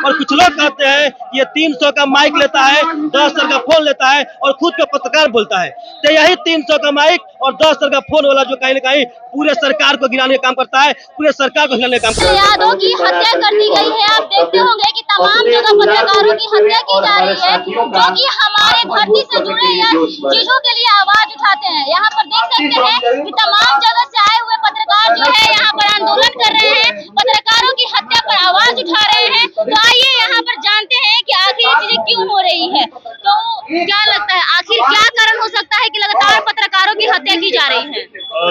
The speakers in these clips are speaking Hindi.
और कुछ लोग कहते हैं कि ये 300 का माइक लेता है, 10 सर का फोन लेता है और खुद को पत्रकार बोलता है। तो यही 300 का माइक और 10 सर का फोन वाला जो कहीं ना कहीं पूरे सरकार को गिराने का काम करता है, पूरे सरकार को हिलाने का काम करता है। यादव की हत्या कर दी गई है। आप देखते होंगे कि तमाम जगह पत्रकारों की हत्या की जा रही है, जो कि हमारे धरती से जुड़े या चीजों के लिए आवाज उठाते हैं। यहाँ पर देख सकते हैं कि तमाम जगह से आए हुए पत्रकार जो है यहाँ पर आंदोलन कर रहे हैं, पत्रकारों की हत्या पर आवाज उठा रहे हैं। तो आइए यहाँ पर जानते हैं कि आखिर ये चीजें क्यों हो रही है। तो क्या लगता है, आखिर क्या कारण हो सकता है कि लगातार पत्रकारों की हत्या की जा रही है?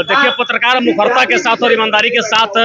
देखिए, पत्रकार मुखरता के साथ और ईमानदारी के साथ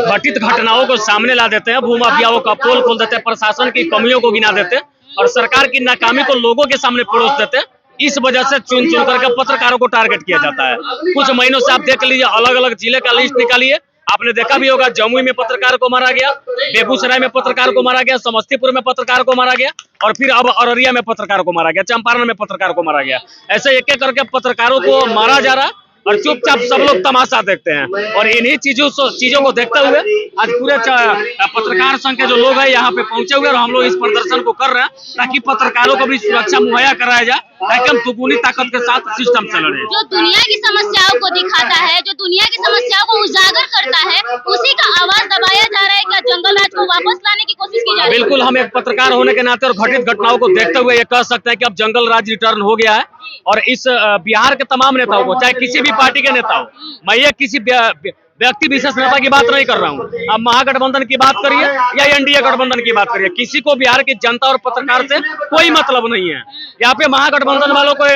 घटित घटनाओं को सामने ला देते हैं, भूमाफियाओं का पोल खोल देते हैं, प्रशासन की कमियों को गिना देते हैं और सरकार की नाकामी को लोगों के सामने परोस देते हैं। इस वजह से चुन चुन करके पत्रकारों को टारगेट किया जाता है। कुछ महीनों से आप देख लीजिए, अलग अलग जिले का लिस्ट निकालिए। आपने देखा भी होगा, जमुई में पत्रकार को मारा गया, बेगूसराय में पत्रकार को मारा गया, समस्तीपुर में पत्रकार को मारा गया और फिर अब अररिया में पत्रकार को मारा गया, चंपारण में पत्रकार को मारा गया। ऐसे एक एक करके पत्रकारों को मारा जा रहा है और चुपचाप सब लोग तमाशा देखते हैं। और इन्हीं चीजों को देखते हुए आज पूरे पत्रकार संघ के जो लोग हैं यहाँ पे पहुंचे हुए और हम लोग इस प्रदर्शन को कर रहे हैं ताकि पत्रकारों को भी सुरक्षा मुहैया कराया जाए, ताकि हम दुगुनी ताकत के साथ सिस्टम से लड़े। जो दुनिया की समस्याओं को दिखाता है, जो दुनिया की समस्याओं को उजागर करता है, उसी का आवाज दबाया जा रहा है। क्या जंगल राज को वापस लाने की कोशिश की जा रही है? बिल्कुल, हम एक पत्रकार होने के नाते और घटित घटनाओं को देखते हुए ये कह सकते हैं कि अब जंगल राज रिटर्न हो गया है। और इस बिहार के तमाम नेताओं को, चाहे किसी भी पार्टी के नेता हो, मैं ये किसी व्यक्ति विशेष नेता की बात नहीं कर रहा हूँ, अब महागठबंधन की बात करिए या एनडीए गठबंधन की बात करिए, किसी को बिहार की जनता और पत्रकार से कोई मतलब नहीं है। यहाँ पे महागठबंधन वालों को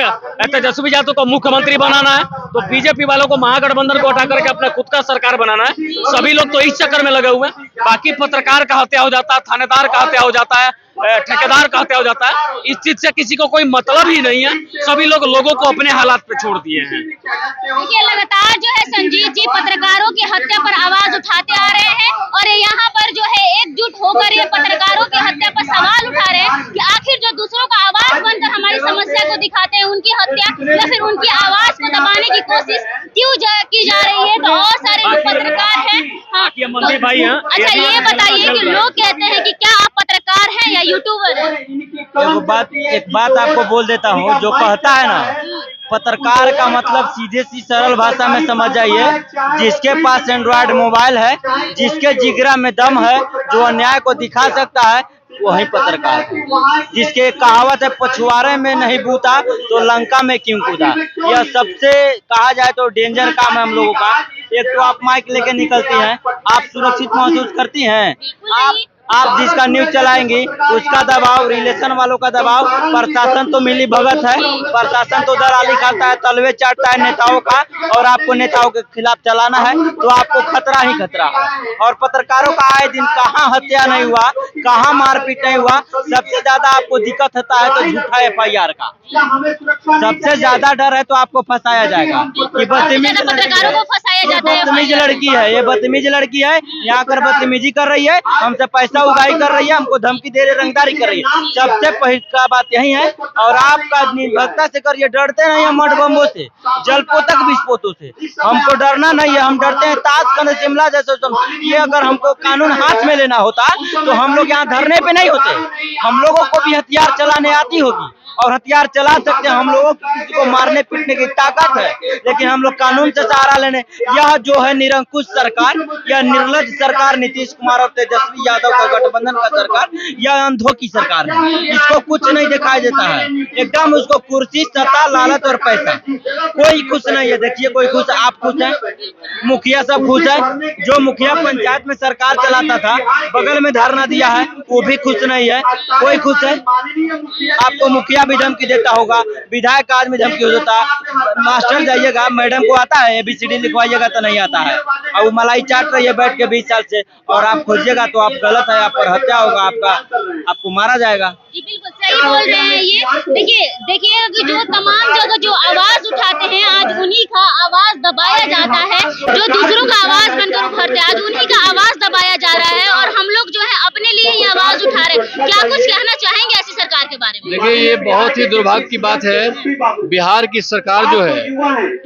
तेजस्वी यादव को मुख्यमंत्री बनाना है, तो बीजेपी वालों को महागठबंधन को हटा करके अपना खुद का सरकार बनाना है। सभी लोग तो इस चक्कर में लगे हुए हैं। बाकी पत्रकार का हत्या हो जाता है, थानेदार का हत्या हो जाता है, ठेकेदार का हत्या हो जाता है, इस चीज से किसी को कोई मतलब ही नहीं है। सभी लोगों को अपने हालात पे छोड़ दिए हैं। देखिए, लगातार जो है संजीव जी पत्रकारों की हत्या पर आवाज उठाते आ रहे हैं और यहाँ पर जो है एकजुट होकर ये पत्रकारों की हत्या पर सवाल उठा रहे हैं कि आखिर जो दूसरों का आवाज बनकर हमारी समस्या को दिखाते हैं, उनकी हत्या या फिर उनकी आवाज को दबाने की कोशिश क्यों की जा रही है। तो और सारे जो पत्रकार हैं, हाँ, मंदिर भाई हैं। अच्छा ये बताइए कि लोग कहते हैं कि क्या आप पत्रकार हैं या यूट्यूबर है? एक बात आपको बोल देता हूँ, जो कहता है ना पत्रकार का मतलब सीधे सी सरल भाषा में समझ जाइए, जिसके पास एंड्रॉयड मोबाइल है, जिसके जिगरा में दम है, जो अन्याय को दिखा सकता है, वही पत्रकार है। जिसके कहावत है, पछुआरे में नहीं बूता तो लंका में क्यों कूदा। यह सबसे कहा जाए तो डेंजर काम है हम लोगों का। एक तो आप माइक लेके निकलती हैं, आप सुरक्षित महसूस करती हैं, आप जिसका न्यूज चलाएंगी उसका दबाव, रिलेशन वालों का दबाव, प्रशासन तो मिली भगत है, प्रशासन तो दलाली खाता है, तलवे चाटता है नेताओं का, और आपको नेताओं के खिलाफ चलाना है तो आपको खतरा ही खतरा। और पत्रकारों का आए दिन कहाँ हत्या नहीं हुआ, कहाँ मारपीट नहीं हुआ। सबसे ज्यादा आपको दिक्कत होता है तो झूठा FIR का, सबसे ज्यादा डर है तो आपको फंसाया जाएगा कि बदतमीज पत्रकारों को फंसाया जाता है। बदतमीज लड़की है, ये बदतमीज लड़की है, यहाँ कर बदतमीजी कर रही है, हमसे पैसा उगाही कर रही है, हमको धमकी दे रही, रंगदारी कर रही है। सबसे पहली का बात यही है। और आपका निर्भरता से करिए, डरते नहीं है मठ बम्बों से, जलपोतक विस्फोटों से, हमको डरना नहीं है। हम डरते हैं ताशकंद शिमला जैसे। ये अगर हमको कानून हाथ में लेना होता तो हम लोग यहाँ धरने पे नहीं होते। हम लोगों को भी हथियार चलाने आती होगी और हथियार चला सकते हैं, हम लोगों को किसी को मारने पीटने की ताकत है, लेकिन हम लोग कानून से सहारा लेने। यह जो है निरंकुश सरकार, यह निर्लज सरकार, नीतीश कुमार और तेजस्वी यादव का गठबंधन का सरकार, यह अंधों की सरकार है। इसको कुछ नहीं दिखाई देता है, एकदम उसको कुर्सी, सत्ता, लालच और पैसा, कोई खुश नहीं है। देखिए कोई खुश, आप खुश हैं, मुखिया सब खुश है। जो मुखिया पंचायत में सरकार चलाता था, बगल में धरना दिया है, वो भी खुश नहीं है, कोई खुश है। आपको मुखिया भी धमकी देता होगा, विधायक आदमी धमकी हो जाता है। मास्टर जाइएगा, मैडम को आता है ABCD लिखवाइएगा तो नहीं आता है, और वो मलाई चाट रही है बैठ के 20 साल से, और आप खोजिएगा तो आप गलत है, आप पर हत्या होगा, आपको मारा जाएगा। जी बिल्कुल सही बोल रहे हैं ये। देखिए कि जो तमाम जगह जो आवाज उठाते हैं, आज उन्हीं का आवाज दबाया जाता है। जो दूसरों का आवाज बनकर उभरते हैं, आज उन्हीं का आवाज दबाया जा रहा है और हम लोग जो है अपने लिए ही आवाज उठा रहे हैं। क्या कुछ कहना चाहेंगे ऐसी सरकार के बारे में? देखिए, ये बहुत ही दुर्भाग्य की बात है। बिहार की सरकार जो है,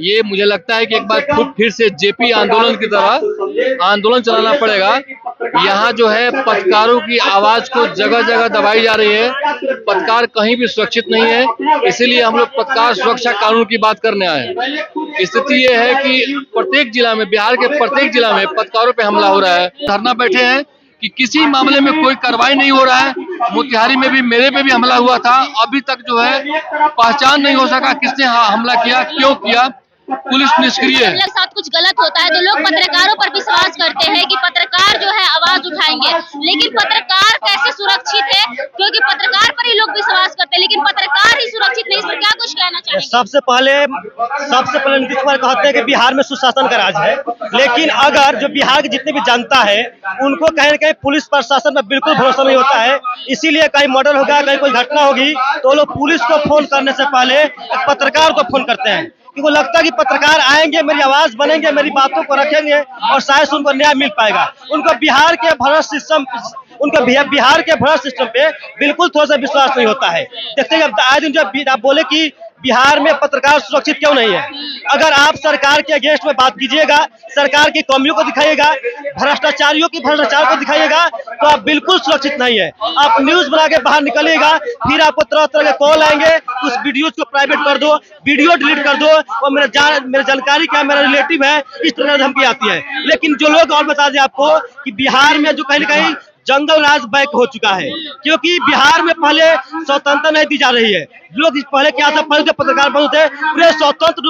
ये मुझे लगता है कि एक बार फिर से JP आंदोलन की तरह आंदोलन चलाना पड़ेगा यहाँ जो है पत्रकारों की आवाज को जगह जगह दबाई जा रही है। पत्रकार कहीं भी सुरक्षित नहीं है, इसीलिए हम लोग पत्रकार सुरक्षा कानून की बात करने आए हैं। स्थिति ये है कि प्रत्येक जिला में, बिहार के प्रत्येक जिला में पत्रकारों पे हमला हो रहा है। धरना बैठे हैं कि किसी मामले में कोई कार्रवाई नहीं हो रहा है। मोतिहारी में भी मेरे पे भी हमला हुआ था, अभी तक जो है पहचान नहीं हो सका किसने हमला किया, क्यों किया। पुलिस निष्क्रिय है। साथ कुछ गलत होता है तो लोग पत्रकारों पर विश्वास करते हैं कि पत्रकार जो है आवाज उठाएंगे, लेकिन पत्रकार कैसे सुरक्षित है? क्योंकि पत्रकार पर ही लोग विश्वास करते हैं, लेकिन पत्रकार ही सुरक्षित नहीं। इस पर क्या कुछ कहना चाहेंगे? सबसे पहले नीतीश कुमार कहते हैं कि बिहार में सुशासन का राज है, लेकिन अगर जो बिहार की जितनी भी जनता है उनको कहीं न कहीं पुलिस प्रशासन में बिल्कुल भरोसा नहीं होता है। इसीलिए कहीं मर्डर होगा, कहीं कोई घटना होगी तो लोग पुलिस को फोन करने से पहले पत्रकार को फोन करते हैं, कि वो लगता है कि पत्रकार आएंगे, मेरी आवाज बनेंगे, मेरी बातों को रखेंगे और शायद उनको न्याय मिल पाएगा। उनको बिहार के भ्रष्ट सिस्टम पे बिल्कुल थोड़ा सा विश्वास नहीं होता है। देखते हैं आए दिन जब आप बोले कि बिहार में पत्रकार सुरक्षित क्यों नहीं है, अगर आप सरकार के अगेंस्ट में बात कीजिएगा, सरकार की कमियों को दिखाइएगा, भ्रष्टाचारियों की भ्रष्टाचार को दिखाइएगा, तो आप बिल्कुल सुरक्षित नहीं है। आप न्यूज बना के बाहर निकलिएगा, फिर आपको तरह तरह के कॉल आएंगे, उस वीडियो को प्राइवेट कर दो, वीडियो डिलीट कर दो, और मेरे जानकारी क्या, मेरा रिलेटिव है, इस तरह की धमकी आती है। लेकिन जो लोग और बता दें आपको कि बिहार में जो कहीं न कहीं जंगल राज बैक हो चुका है, क्योंकि बिहार में पहले स्वतंत्रता नहीं दी जा रही है। लोग पहले क्या था, पहले जो पत्रकार बनते थे पूरे स्वतंत्र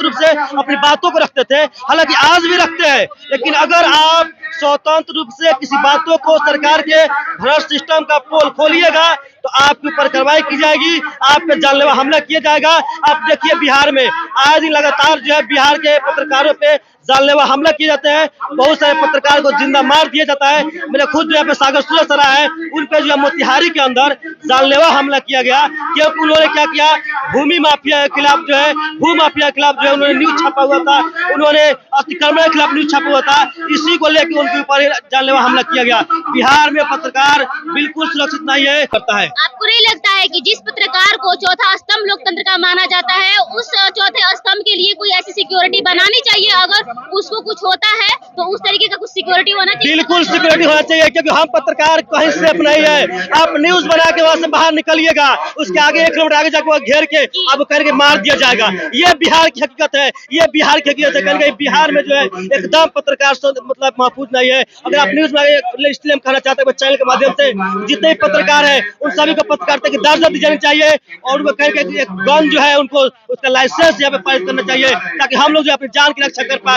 रूप से अपनी बातों को रखते थे, हालांकि आज भी रखते हैं, लेकिन अगर आप स्वतंत्र रूप से किसी बातों को सरकार के भ्रष्ट सिस्टम का पोल खोलिएगा तो आपके ऊपर कार्रवाई की जाएगी, आप पे जानलेवा हमला किया जाएगा। आप देखिए बिहार में आज ही लगातार जो है बिहार के पत्रकारों पे जानलेवा हमला किए जाते हैं, बहुत सारे पत्रकार को जिंदा मार दिया जाता है। मेरे खुद जो यहाँ पे सागर सुरसरा है, उन पे जो है मोतिहारी के अंदर जानलेवा हमला किया गया, क्योंकि उन्होंने क्या किया, भू माफिया के खिलाफ जो है उन्होंने न्यूज छापा हुआ था, उन्होंने अतिक्रमण के खिलाफ न्यूज छापा हुआ था, इसी को लेकर उनके ऊपर जानलेवा हमला किया गया। बिहार में पत्रकार बिल्कुल सुरक्षित नहीं है करता है। आपको नहीं लगता है कि जिस पत्रकार को चौथा स्तंभ लोकतंत्र का माना जाता है, उस चौथे स्तंभ के लिए कोई ऐसी सिक्योरिटी बनानी चाहिए? अगर उसको कुछ होता है तो उस तरीके का कुछ सिक्योरिटी होना चाहिए। बिल्कुल सिक्योरिटी होना चाहिए, क्योंकि हम पत्रकार कहीं सेफ नहीं है। आप न्यूज बना के वहाँ से बाहर निकलिएगा, उसके आगे 1 किलोमीटर आगे जाकर घेर के आपको करके मार दिया जाएगा। ये बिहार की हकीकत है, कहीं बिहार में जो है एकदम पत्रकार मतलब महफूज नहीं है। अगर आप न्यूज में, इसलिए हम कहना चाहते हैं चैनल के माध्यम से जितने भी पत्रकार है उन सभी को पत्रकारिता की दर्जा दी जानी चाहिए, और उनको कहीं गन जो है उनको उसका लाइसेंस यहाँ पे पारित करना चाहिए, ताकि हम लोग जो अपनी जान की रक्षा कर पाए।